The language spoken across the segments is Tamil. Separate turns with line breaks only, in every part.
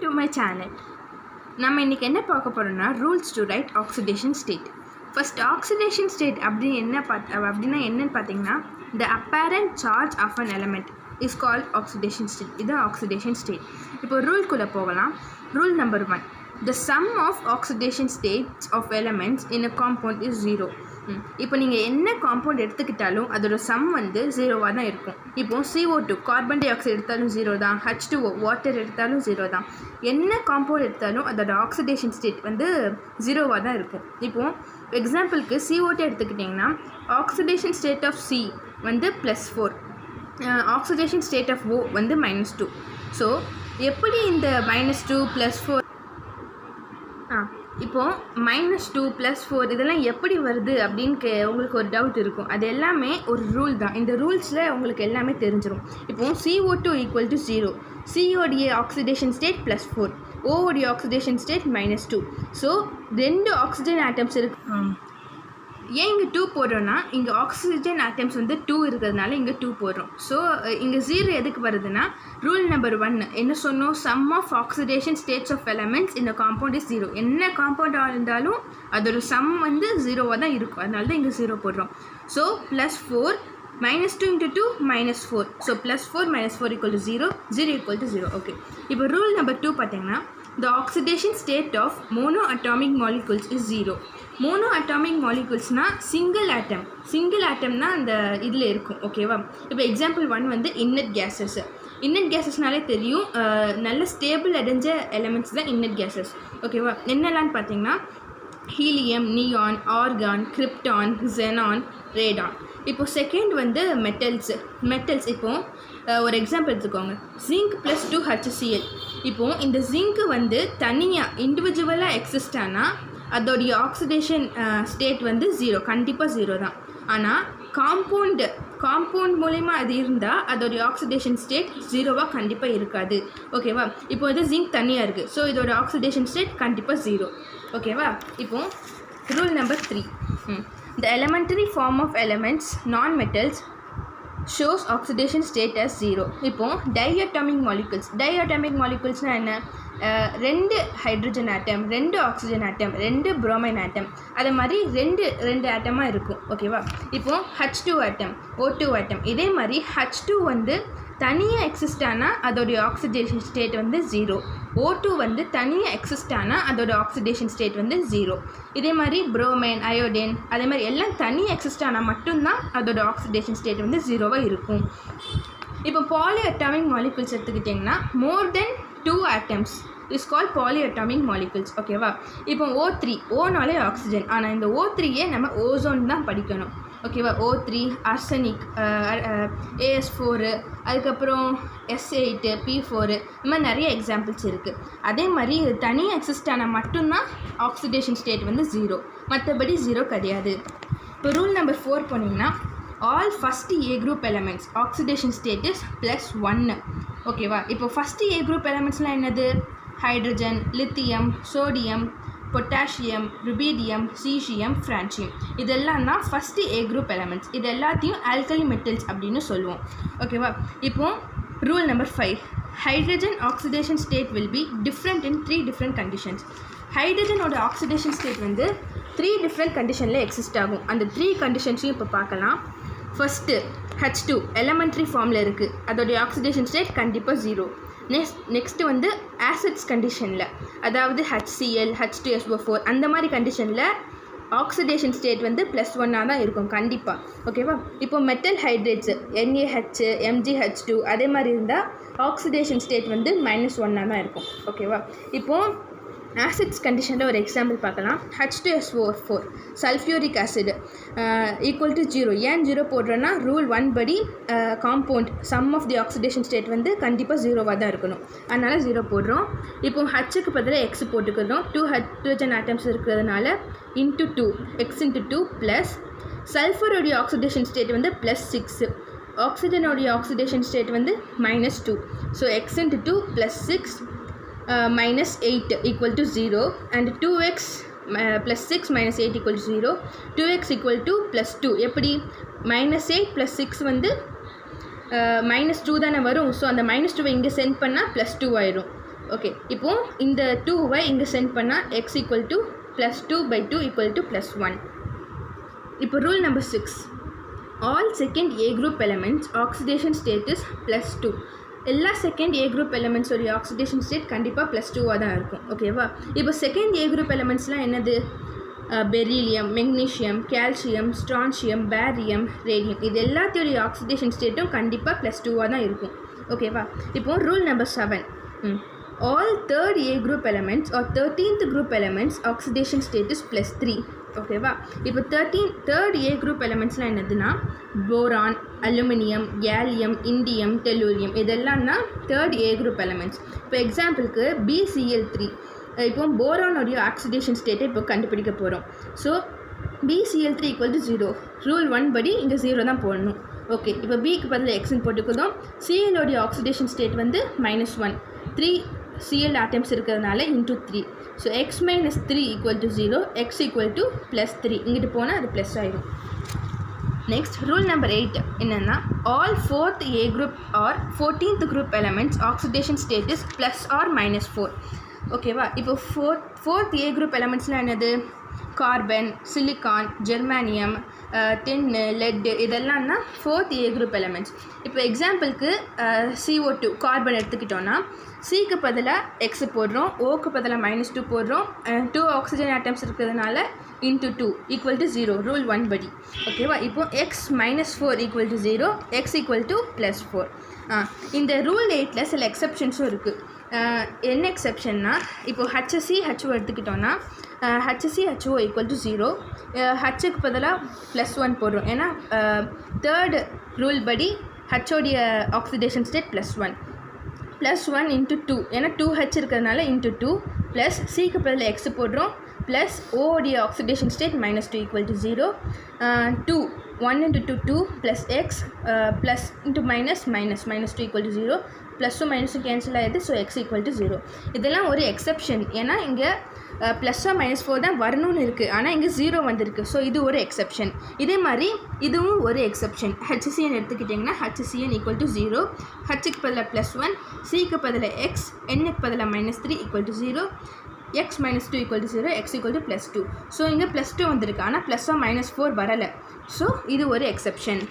to my channel. நம்ம இன்னைக்கு என்ன பார்க்க போறோம்னா rules to write oxidation state. First oxidation state அப்படினா என்னன்னு பார்த்தீங்கன்னா the apparent charge of an element is called oxidation state. இது oxidation state. இப்போ rule குள்ள போகலாம். Rule number 1. The sum of oxidation states of elements in a compound is 0. இப்போ நீங்கள் என்ன காம்பவுண்ட் எடுத்துக்கிட்டாலும் அதோட சம் வந்து 0வாக தான் இருக்கும். இப்போ CO2 கார்பன் டை ஆக்சைடு எடுத்தாலும் 0 தான், H2O வாட்டர் எடுத்தாலும் 0 தான். என்ன காம்பவுண்ட் எடுத்தாலும் அதோட ஆக்சிடேஷன் ஸ்டேட் வந்து 0வாக தான் இருக்கும். இப்போது எக்ஸாம்பிளுக்கு CO2 எடுத்துக்கிட்டிங்கன்னா ஆக்சிடேஷன் ஸ்டேட் ஆஃப் C வந்து +4, ஆக்சிடேஷன் ஸ்டேட் ஆஃப் O வந்து -2. ஸோ எப்படி இந்த -2 +4 இப்போது -2 +4 இதெல்லாம் எப்படி வருது அப்படின்னு உங்களுக்கு ஒரு டவுட் இருக்கும். அது எல்லாமே ஒரு ரூல் தான். இந்த ரூல்ஸில் உங்களுக்கு எல்லாமே தெரிஞ்சிடும். இப்போது CO2 = 0, COடைய ஆக்சிடேஷன் ஸ்டேட் +4, ஓடைய oxidation state -2. So 2 oxygen atoms இருக்கு. ஏன் இங்கே 2 போடுறோன்னா இங்கே ஆக்சிஜன் ஆட்டம்ஸ் வந்து 2 இருக்கிறதுனால இங்கே 2 போடுறோம். ஸோ இங்கே 0 எதுக்கு வருதுன்னா ரூல் நம்பர் 1 என்ன சொன்னோம், sum of oxidation states of elements இந்த காம்பவுண்ட் இஸ் 0. என்ன காம்பவுண்டாக இருந்தாலும் அதோட சம் வந்து 0வாக தான் இருக்கும். அதனால தான் இங்கே 0 போடுறோம். ஸோ +4 -2 × 2 -4. ஸோ +4 -4 = 0, 0 = 0. ஓகே, இப்போ ரூல் நம்பர் 2 பார்த்தீங்கன்னா the oxidation state of monoatomic molecules is 0. monoatomic moleculesனால் single ஆட்டம்னா அந்த இதில் இருக்கும். ஓகேவா? இப்போ எக்ஸாம்பிள் 1 வந்து இன்னட் கேஸஸ். இன்னட் கேஸஸ்னாலே தெரியும், நல்ல ஸ்டேபிள் அடைஞ்ச எலிமெண்ட்ஸ் தான் இன்னட் கேஸஸ். ஓகேவா? என்னெல்லான்னு பார்த்தீங்கன்னா helium, neon, argon, krypton, xenon, Radon. இப்போது செகண்ட் வந்து மெட்டல்ஸ். இப்போது ஒரு எக்ஸாம்பிள் எடுத்துக்கோங்க, ஜிங்க் +2 HCl. இப்போது இந்த ஜிங்க்கு வந்து தனியாக இண்டிவிஜுவலாக எக்ஸிஸ்ட் ஆனால் அதோடைய ஆக்சிடேஷன் ஸ்டேட் வந்து 0, கண்டிப்பாக 0 தான். ஆனால் காம்பவுண்ட் மூலமா அது இருந்தால் அதோடைய ஆக்சிடேஷன் ஸ்டேட் 0வாக கண்டிப்பாக இருக்காது. ஓகேவா? இப்போ இது ஜிங்க் தனியாக இருக்குது. ஸோ இதோட ஆக்சிடேஷன் ஸ்டேட் கண்டிப்பாக 0. ஓகேவா? இப்போது rule number 3. The elementary form of elements non-metals shows oxidation state as 0. இப்போது diatomic moleculesனால் என்ன, 2 hydrogen atom, 2 oxygen atom, 2 bromine atom, அது மாதிரி ரெண்டு ஆட்டமாக இருக்கும். ஓகேவா? இப்போது H2 ஆட்டம், O2 ஆட்டம். இதே மாதிரி H2 வந்து தனியாக எக்ஸிஸ்ட் ஆனால் அதோடைய ஆக்சிடேஷன் ஸ்டேட் வந்து 0. O2 வந்து தனியாக எக்ஸிஸ்ட் ஆனால் அதோட ஆக்சிடேஷன் ஸ்டேட் வந்து 0. இதே மாதிரி புரோமைன், அயோடின், அதே மாதிரி எல்லாம் தனியாக எக்ஸிஸ்ட் ஆனால் மட்டும்தான் அதோட ஆக்சிடேஷன் ஸ்டேட் வந்து 0வாக இருக்கும். இப்போ பாலிஅட்டாமிக் மாலிகுல்ஸ் எடுத்துக்கிட்டிங்கன்னா மோர் தென் 2 atoms இஸ் கால்ட் பாலிஅட்டாமிக் மாலிகுல்ஸ். ஓகேவா? இப்போ O3, ஓனாலே ஆக்சிஜன், ஆனால் இந்த O3யே நம்ம ஓசோன் தான் படிக்கணும். ஓகேவா? O3, அர்சனிக், AS4, அதுக்கப்புறம் S8, P4, இந்த மாதிரி நிறைய எக்ஸாம்பிள்ஸ் இருக்குது. அதே மாதிரி இது தனியாக எக்ஸிஸ்ட் ஆனால் மட்டும்தான் ஆக்சிடேஷன் ஸ்டேட் வந்து 0, மற்றபடி 0 கிடையாது. இப்போ ரூல் நம்பர் 4 போனீங்கன்னா all first A group elements oxidation state is +1. ஓகேவா? இப்போ ஃபஸ்ட் A group elementsலாம் என்னது, hydrogen, lithium, sodium, potassium, rubidium, caesium, francium. இதெல்லாம் தான் ஃபஸ்ட்டு A group elements. இது எல்லாத்தையும் ஆல்கலி மெட்டல்ஸ் அப்படின்னு சொல்லுவோம். ஓகேவா? இப்போது rule number 5. Hydrogen oxidation state will be different in 3 different conditions. ஹைட்ரஜனோட ஆக்சிடேஷன் ஸ்டேட் வந்து 3 different கண்டிஷனில் எக்ஸிஸ்ட் ஆகும். அந்த 3 கண்டிஷன்ஸையும் இப்போ பார்க்கலாம். ஃபஸ்ட்டு H2 எலமெண்ட்ரி ஃபார்மில் இருக்குது, அதோடைய ஆக்சிடேஷன் ஸ்டேட் கண்டிப்பாக 0. நெக்ஸ்ட்டு வந்து ஆசிட்ஸ் கண்டிஷனில், அதாவது HCl, H2SO4 அந்த மாதிரி கண்டிஷனில் ஆக்சிடேஷன் ஸ்டேட் வந்து +1ஆக தான் இருக்கும் கண்டிப்பாக. ஓகேவா? இப்போ மெட்டல் ஹைட்ரேட்ஸு NaH, MgH2 அதே மாதிரி இருந்தால் ஆக்சிடேஷன் ஸ்டேட் வந்து -1ஆக தான் இருக்கும். ஓகேவா? இப்போது ஆசிட்ஸ் கண்டிஷனில் ஒரு எக்ஸாம்பிள் பார்க்கலாம். H2SO4 sulphuric acid = 0. ஏன் 0 போடுறோன்னா ரூல் 1 படி compound sum of the oxidation state வந்து கண்டிப்பாக 0வாக தான் இருக்கணும். அதனால் 0 போடுறோம். இப்போ Hக்கு பதிலாக X போட்டுக்கிறோம். 2 ஹைட்ரஜன் ஆட்டம்ஸ் இருக்கிறதுனால × 2, X × 2 ப்ளஸ் சல்ஃபருடைய ஆக்சிடேஷன் ஸ்டேட் வந்து +6, ஆக்சிஜனுடைய ஆக்சிடேஷன் ஸ்டேட் வந்து -2. So X × 2 +6 -8 = 0 and 2x +6 -8 = 0. 2x = +2. எப்படி -8 + 6 வந்து -2 தானே வரும். ஸோ அந்த -2 இங்கே சென்ட் பண்ணால் +2 ஆயிரும். ஓகே, இப்போது இந்த 2வை இங்கே சென்ட் பண்ணால் x = +2/2 = +1. இப்போ rule number 6, all second A group elements oxidation state is +2. எல்லா செகண்ட் A group elements உடைய ஆக்சிடேஷன் ஸ்டேட் கண்டிப்பாக +2வாக தான் இருக்கும். ஓகேவா? இப்போ செகண்ட் A group elementsலாம் என்னது? Beryllium, magnesium, calcium, strontium, barium, radium, இது எல்லாத்தையுடைய ஆக்சிடேஷன் ஸ்டேட்டும் கண்டிப்பாக +2வாக தான் இருக்கும். ஓகேவா? இப்போது rule number 7, all third A group elements or 13th group elements oxidation state is +3. ஓகேவா? இப்போ தேர்ட் A group elementsலாம் என்னதுன்னா boron, aluminium, gallium, indium, tellurium, இதெல்லாம் தான் தேர்ட் A group elements. இப்போ எக்ஸாம்பிளுக்கு BCl3, இப்போ போரானோடைய ஆக்சிடேஷன் ஸ்டேட்டை இப்போ கண்டுபிடிக்க போகிறோம். So BCl3 = 0. ரூல் 1 படி இங்கே 0 தான் போடணும். ஓகே, இப்போ பிக்கு பதில் எக்ஸ்ன்னு போட்டுக்குதோம். சிஎலோடைய ஆக்சிடேஷன் ஸ்டேட் வந்து -1, 3 Cl ஆட்டம்ஸ் இருக்கிறதுனால × 3. So x - 3 = 0, x = +3. இங்கிட்டு போனால் அது ப்ளஸ் ஆயிடும். நெக்ஸ்ட் ரூல் நம்பர் 8 என்னென்னா all 4th A group or 14th group elements oxidation state is +or -4. ஓகேவா? இப்போ ஃபோர்த் A group elementsலாம் என்னது? கார்பன், சிலிக்கான், ஜெர்மானியம், டின்னு, லெட்டு, இதெல்லாம் தான் 4th A group elements. இப்போ எக்ஸாம்பிளுக்கு CO2 கார்பன் எடுத்துக்கிட்டோன்னா சிக்கு பதிலாக எக்ஸ் போடுறோம், ஓக்கு பதிலாக -2 போடுறோம். 2 ஆக்சிஜன் ஆட்டம்ஸ் இருக்கிறதுனால × 2 = 0 ரூல் 1 படி. ஓகேவா? இப்போது x - 4 = 0, x = +4. இந்த ரூல் 8ல் சில எக்ஸப்ஷன்ஸும் இருக்குது. என்ன எக்ஸப்ஷன்னா, இப்போது HCHO எடுத்துக்கிட்டோன்னா HCHO = 0, ஹச்சுக்கு பதிலாக +1 போடுறோம். ஏன்னா தேர்ட் ரூல் படி ஹச்சோடைய ஆக்சிடேஷன் ஸ்டேட் +1 +1 × 2, ஏன்னா 2H இருக்கிறதுனால × 2 ப்ளஸ் சிக்கு பதில் எக்ஸ் போடுறோம் ப்ளஸ் ஓடைய oxidation state -2 = 0, 2 1 × 2 2 plus x plus × -2 = 0, ப்ளஸ்ஸும் மைனஸும் கேன்சல் ஆகிடுது. So x = 0. இதெல்லாம் ஒரு எக்ஸப்ஷன். ஏன்னா இங்கே +or -4 தான் வரணும்னு இருக்குது, ஆனால் இங்கே 0 வந்திருக்கு. ஸோ இது ஒரு எக்ஸப்ஷன். இதே மாதிரி இதுவும் ஒரு எக்ஸப்ஷன். HCN எடுத்துக்கிட்டிங்கன்னா HCN = 0, ஹச்சுக்கு பதிலாக +1, சிக்கு பதிலாக எக்ஸ், என்னுக்கு பதிலாக -3 = 0, x - 2 = 0, x = +2. ஸோ இங்கே +2 வந்திருக்கு, ஆனால் +or -4 வரலை. ஸோ இது ஒரு எக்ஸப்ஷன்.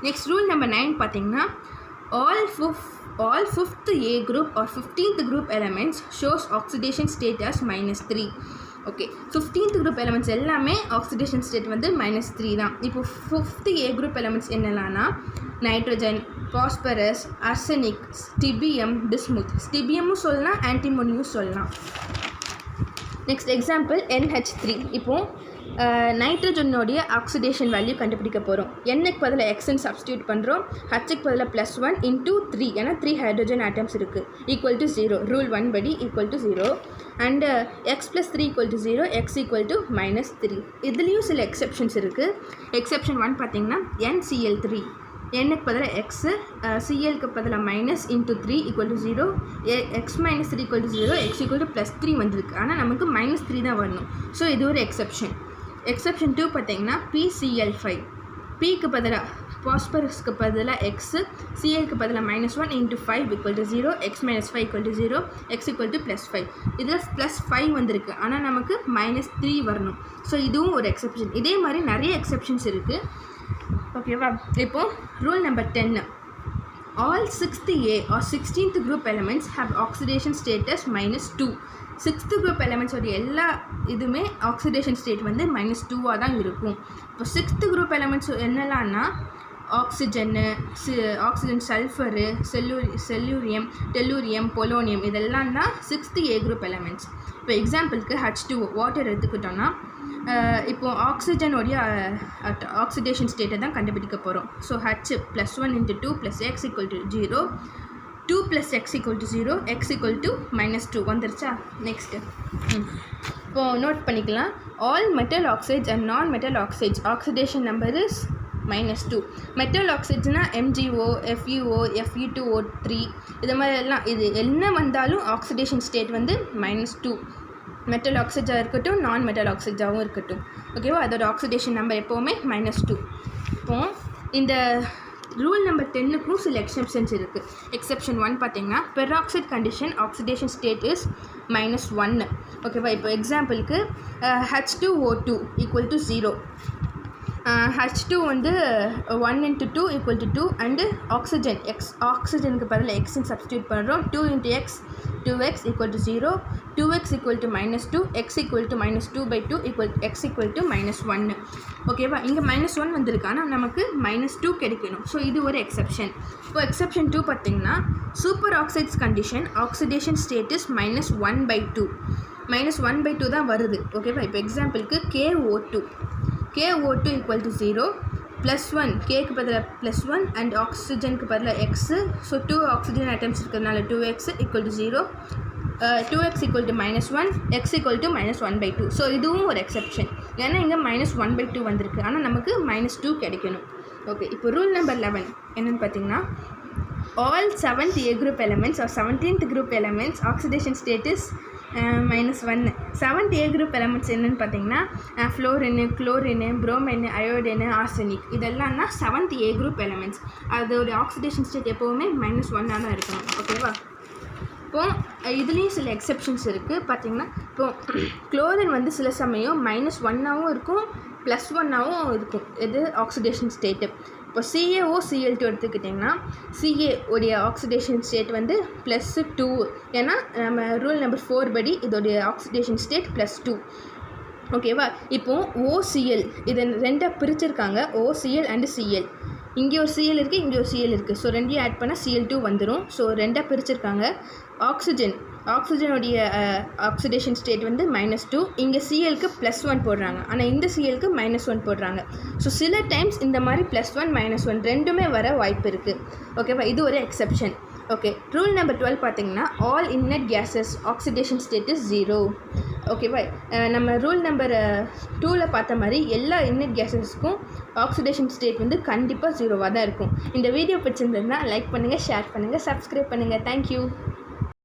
நெக்ஸ்ட் ரூல் நம்பர் 9 பார்த்தீங்கன்னா all 5th A group or 15th group elements shows oxidation state as -3. Okay, 15th group elements எல்லாமே ஆக்சிடேஷன் ஸ்டேட் வந்து -3 தான். இப்போ 5th A group elements என்னெல்லாம்னா nitrogen, phosphorus, arsenic, stibium, bismuth. ஸ்டிபியமும் சொல்லலாம், ஆன்டிமோனியும் சொல்லலாம். Next example NH3. இப்போது நைட்ரஜனோடைய ஆக்சிடேஷன் வேல்யூ கண்டுபிடிக்க போகிறோம். எண்ணுக்கு பதிலாக எக்ஸ்ன்னு சப்ஸ்டியூட் பண்ணுறோம், ஹச்சுக்கு பதிலாக +1 × 3, ஏன்னா 3 ஹைட்ரஜன் ஆட்டம்ஸ் இருக்குது, = 0 ரூல் 1 படி = 0. And x + 3 = 0, x = -3. இதுலேயும் சில எக்ஸப்ஷன்ஸ் இருக்குது. எக்ஸப்ஷன் 1 பார்த்தீங்கன்னா NCl3, எண்ணுக்கு பதிலாக எக்ஸு, சிஎலுக்கு பதிலாக -3 = 0, x - 3 = 0, x = +3 வந்திருக்கு, ஆனால் நமக்கு -3 தான் வரணும். ஸோ இது ஒரு எக்ஸப்ஷன். எக்ஸப்ஷன் 2 பார்த்தீங்கன்னா PCl5, பிக்கு பதிலாக பாஸ்பரஸ்க்கு பதிலாக எக்ஸு, சிஎலுக்கு பதிலாக -1 × 5 = 0, x - 5 = 0, x = +5. இதில் +5 வந்திருக்கு, ஆனால் நமக்கு -3 வரணும். ஸோ இதுவும் ஒரு எக்ஸப்ஷன். இதே மாதிரி நிறைய எக்ஸப்ஷன்ஸ் இருக்குது. ஓகேவா? இப்போது rule number 10, all 6th A or 16th group elements have oxidation status -2. 6th group elements உடைய எல்லா இதுவுமே ஆக்சிடேஷன் ஸ்டேட் வந்து -2வாக தான் இருக்கும். இப்போ 6th group elements என்னெல்லாம்னா oxygen, sulphur, selenium, tellurium, polonium, இதெல்லாம் தான் 6th A group elements. இப்போ எக்ஸாம்பிளுக்கு H2O வாட்டர் எடுத்துக்கிட்டோன்னா இப்போது ஆக்சிஜனோடைய ஆக்சிடேஷன் ஸ்டேட்டை தான் கண்டுபிடிக்க போகிறோம். So H +1 × 2 + x = 0, 2 + x = 0, x = -2 வந்துருச்சா? நெக்ஸ்ட்டு இப்போது நோட் பண்ணிக்கலாம். All metal oxides and non metal oxides oxidation number is -2. Metal ஆக்சைட்ஸ்னால் MgO, FeO, Fe2O3, இது மாதிரி எல்லாம் இது என்ன வந்தாலும் ஆக்சிடேஷன் ஸ்டேட் வந்து -2. மெட்டல் ஆக்சைடாக இருக்கட்டும், நான் மெட்டல் ஆக்சைடாகவும் இருக்கட்டும். ஓகேவா? அதோட ஆக்சிடேஷன் நம்பர் எப்போவுமே -2. இப்போது இந்த ரூல் நம்பர் 10க்கும் சில எக்ஸெப்ஷன்ஸ் இருக்குது. எக்ஸெப்ஷன் 1 பார்த்தீங்கன்னா peroxide condition oxidation state is -1. ஓகேவா? இப்போ எக்ஸாம்பிளுக்கு H2O2 ஈக்குவல் டு 0. H2 வந்து 1 × 2 = 2 அண்டு ஆக்சிஜன் ஆக்சிஜனுக்கு பதில் எக்ஸ்ன்னு சப்ஸ்டியூட் பண்ணுறோம். 2 × x 2x = 0, 2x = -2, x = -2/2 x = -1. ஓகேவா? இங்கே -1 வந்திருக்கு, ஆனால் நமக்கு -2 கிடைக்கணும். ஸோ இது ஒரு எக்ஸெப்ஷன். இப்போ எக்ஸெப்ஷன் 2 பார்த்தீங்கன்னா super oxides condition oxidation status -1/2 -1/2 தான் வருது. ஓகேவா? இப்போ எக்ஸாம்பிளுக்கு KO2 = 0, +1 கேக்கு பதில் +1 அண்ட் ஆக்சிஜனுக்கு பதில் எக்ஸு. ஸோ 2 ஆக்சிஜன் ஐட்டம்ஸ் இருக்கிறதுனால 2x = 0, 2x = -1, x = -1/2. ஸோ இதுவும் ஒரு எக்ஸெப்ஷன். ஏன்னா இங்கே -1/2 வந்திருக்கு, ஆனால் நமக்கு -2 கிடைக்கணும். ஓகே, இப்போ ரூல் நம்பர் 11 என்னென்னு பார்த்தீங்கன்னா all 7th A group elements or 17th group elements oxidation status -1. 7th A group elements என்னென்னு பார்த்தீங்கன்னா fluorine, chlorine, bromine, iodine, arsenic இதெல்லாம் தான் 7th A group elements. அதோட ஆக்சிடேஷன் ஸ்டேட் எப்போவுமே -1 தான் இருக்கணும். ஓகேவா? இப்போது இதுலேயும் சில எக்ஸெப்ஷன்ஸ் இருக்குது. பார்த்திங்கன்னா இப்போது குளோரின் வந்து சில சமயம் -1ஆகவும் இருக்கும், +1ஆகவும் இருக்கும். இது ஆக்சிடேஷன் ஸ்டேட்டு. இப்போ CaOCl2 எடுத்துக்கிட்டிங்கன்னா CA உடைய ஆக்சிடேஷன் ஸ்டேட் வந்து +2. ஏன்னா நம்ம ரூல் நம்பர் 4 படி இதோடைய ஆக்சிடேஷன் ஸ்டேட் +2. ஓகேவா? இப்போது OCl இதை 2ஆக பிரிச்சிருக்காங்க, OCl அண்டு Cl. இங்கே ஒரு Cl இருக்குது, இங்கே ஒரு Cl இருக்குது. ஸோ ரெண்டையும் ஆட் பண்ணால் Cl2 வந்துடும். ஸோ 2ஆக பிரிச்சிருக்காங்க. ஆக்சிஜனுடைய ஆக்சிடேஷன் ஸ்டேட் வந்து -2. இங்கே Clக்கு +1 போடுறாங்க, ஆனால் இந்த Clக்கு -1 போடுறாங்க. ஸோ சில டைம்ஸ் இந்த மாதிரி +1 -1 ரெண்டுமே வர வாய்ப்பு இருக்குது. ஓகேவா? இது ஒரு எக்ஸெப்ஷன். ஓகே, ரூல் நம்பர் 12 பார்த்தீங்கன்னா all inert gases oxidation state is 0. ஓகேவா? நம்ம ரூல் நம்பர் 2ல் பார்த்த மாதிரி எல்லா இன்னட் கேஸஸ்க்கும் ஆக்சிடேஷன் ஸ்டேட் வந்து கண்டிப்பாக 0வாக தான் இருக்கும். இந்த வீடியோ பிடிச்சிருந்ததுன்னா லைக் பண்ணுங்கள், ஷேர் பண்ணுங்கள், சப்ஸ்கிரைப் பண்ணுங்கள். தேங்க்யூ.